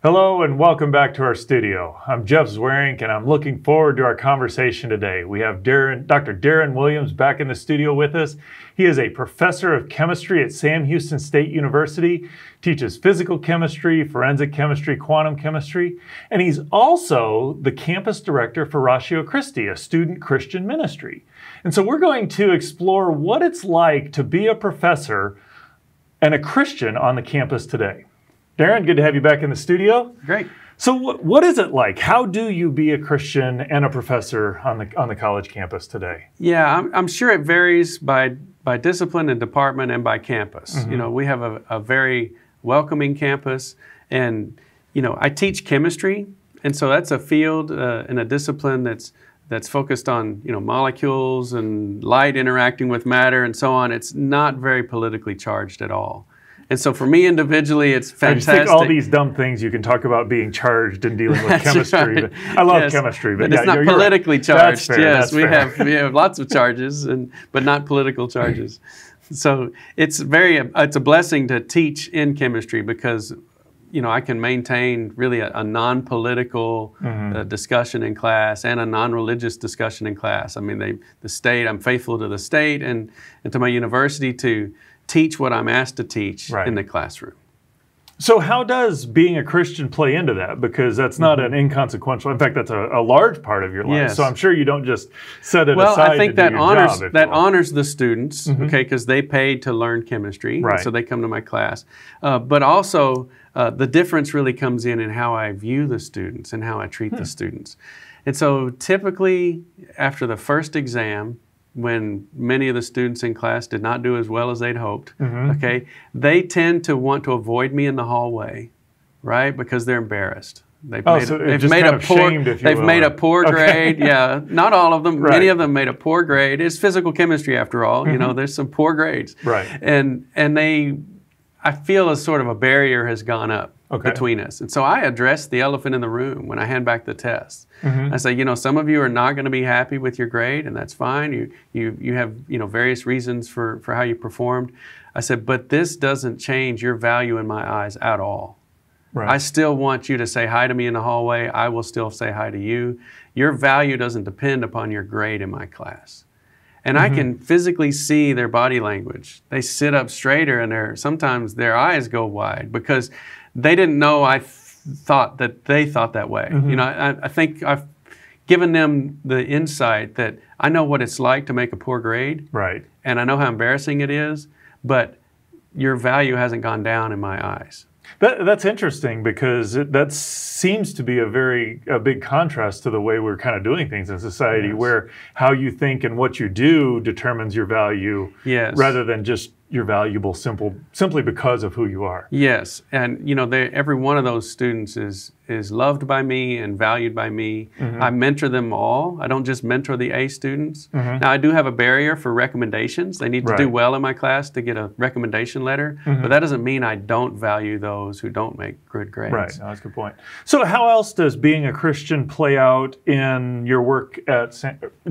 Hello and welcome back to our studio. I'm Jeff Zweerink and I'm looking forward to our conversation today. We have Dr. Darren Williams back in the studio with us. He is a professor of chemistry at Sam Houston State University, teaches physical chemistry, forensic chemistry, quantum chemistry, and he's also the campus director for Ratio Christi, a student Christian ministry. And so we're going to explore what it's like to be a professor and a Christian on the campus today. Darren, good to have you back in the studio. Great. So what is it like? How do you be a Christian and a professor on the college campus today? Yeah, I'm sure it varies by discipline and department and by campus. Mm-hmm. You know, we have a very welcoming campus, and you know, I teach chemistry, and so that's a field and a discipline that's focused on, you know, molecules and light interacting with matter and so on. It's not very politically charged at all. And so for me individually, it's fantastic. I just think all these dumb things you can talk about being charged and dealing with chemistry. Right. I love chemistry, but it's not politically charged. That's fair. Yes, That's we have lots of charges, but not political charges. So it's a blessing to teach in chemistry because, you know, I can maintain really a non-political discussion in class and a non-religious discussion in class. I mean, the state, I'm faithful to the state and to my university to teach what I'm asked to teach in the classroom. So how does being a Christian play into that? Because that's not an inconsequential, in fact, that's a large part of your life. Yes. So I'm sure you don't just set it well, aside I think to that do your honors job, that honors the students, okay, because they paid to learn chemistry, Right. so they come to my class. But also, the difference really comes in how I view the students and how I treat the students. And so typically, after the first exam, when many of the students in class did not do as well as they'd hoped, okay, they tend to want to avoid me in the hallway, right? Because they're embarrassed. They've made a poor grade. Yeah, not all of them. Right. Many of them made a poor grade. It's physical chemistry after all. You know, there's some poor grades. Right. And I feel sort of a barrier has gone up between us. And so I address the elephant in the room when I hand back the test. I say, you know, some of you are not going to be happy with your grade, and that's fine. You have, you know, various reasons for how you performed. I said, but this doesn't change your value in my eyes at all. Right. I still want you to say hi to me in the hallway. I will still say hi to you. Your value doesn't depend upon your grade in my class. And I can physically see their body language. They sit up straighter and sometimes their eyes go wide because they didn't know I thought that they thought that way. You know, I think I've given them the insight that I know what it's like to make a poor grade. Right. And I know how embarrassing it is, but your value hasn't gone down in my eyes. That's interesting because that seems to be a big contrast to the way we're kind of doing things in society, where how you think and what you do determines your value, rather than just you're valuable simply because of who you are. Yes, and you know, every one of those students is loved by me and valued by me. I mentor them all. I don't just mentor the A students. Now I do have a barrier for recommendations. They need to do well in my class to get a recommendation letter, but that doesn't mean I don't value those who don't make good grades. Right, no, that's a good point. So how else does being a Christian play out in your work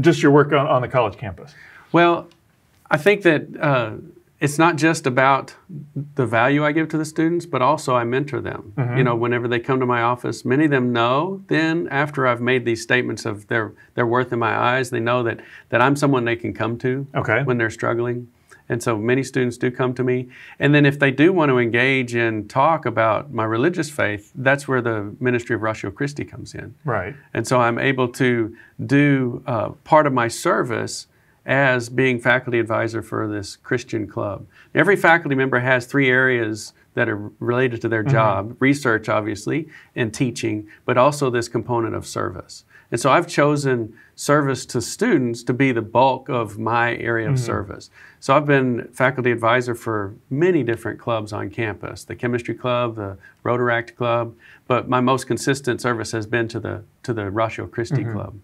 just your work on the college campus? Well, I think that it's not just about the value I give to the students, but also I mentor them. You know, whenever they come to my office, many of them know then after I've made these statements of their worth in my eyes, they know that I'm someone they can come to when they're struggling. And so many students do come to me. And then if they do want to engage and talk about my religious faith, that's where the ministry of Ratio Christi comes in. Right. And so I'm able to do part of my service as being faculty advisor for this Christian club. Every faculty member has 3 areas that are related to their job: research, obviously, and teaching, but also this component of service. And so I've chosen service to students to be the bulk of my area of service. So I've been faculty advisor for many different clubs on campus: the chemistry club, the Rotaract club, but my most consistent service has been to the Ratio Christi club.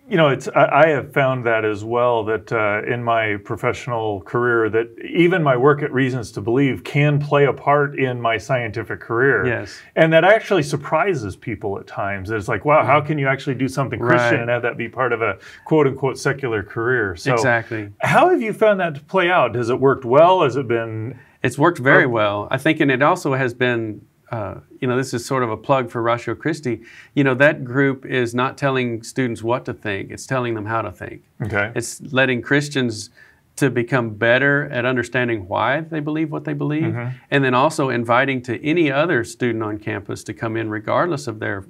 You know, I have found that as well, that in my professional career, that even my work at Reasons to Believe can play a part in my scientific career. Yes. And that actually surprises people at times. It's like, wow, how can you actually do something Christian and have that be part of a quote-unquote secular career? So exactly. How have you found that to play out? Has it worked well? Has it been... It's worked very well. I think, and it also has been this is sort of a plug for Ratio Christi. That group is not telling students what to think, it's telling them how to think. Okay. It's letting Christians to become better at understanding why they believe what they believe, and then also inviting to any other student on campus to come in regardless of their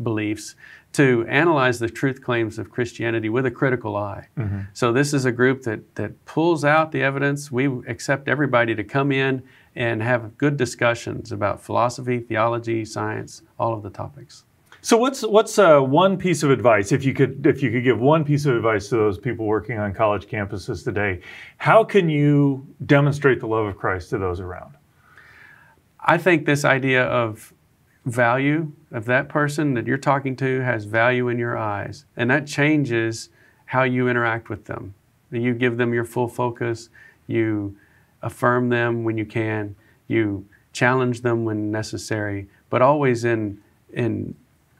beliefs to analyze the truth claims of Christianity with a critical eye. So this is a group that pulls out the evidence. We accept everybody to come in and have good discussions about philosophy, theology, science, all of the topics. So what's one piece of advice, if you could give one piece of advice to those people working on college campuses today, how can you demonstrate the love of Christ to those around? I think this idea of value, of that person that you're talking to has value in your eyes, and that changes how you interact with them. You give them your full focus, you affirm them when you can, you challenge them when necessary, but always in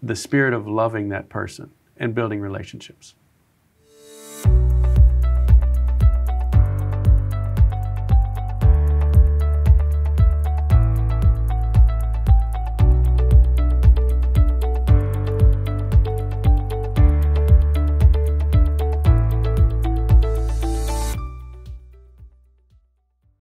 the spirit of loving that person and building relationships.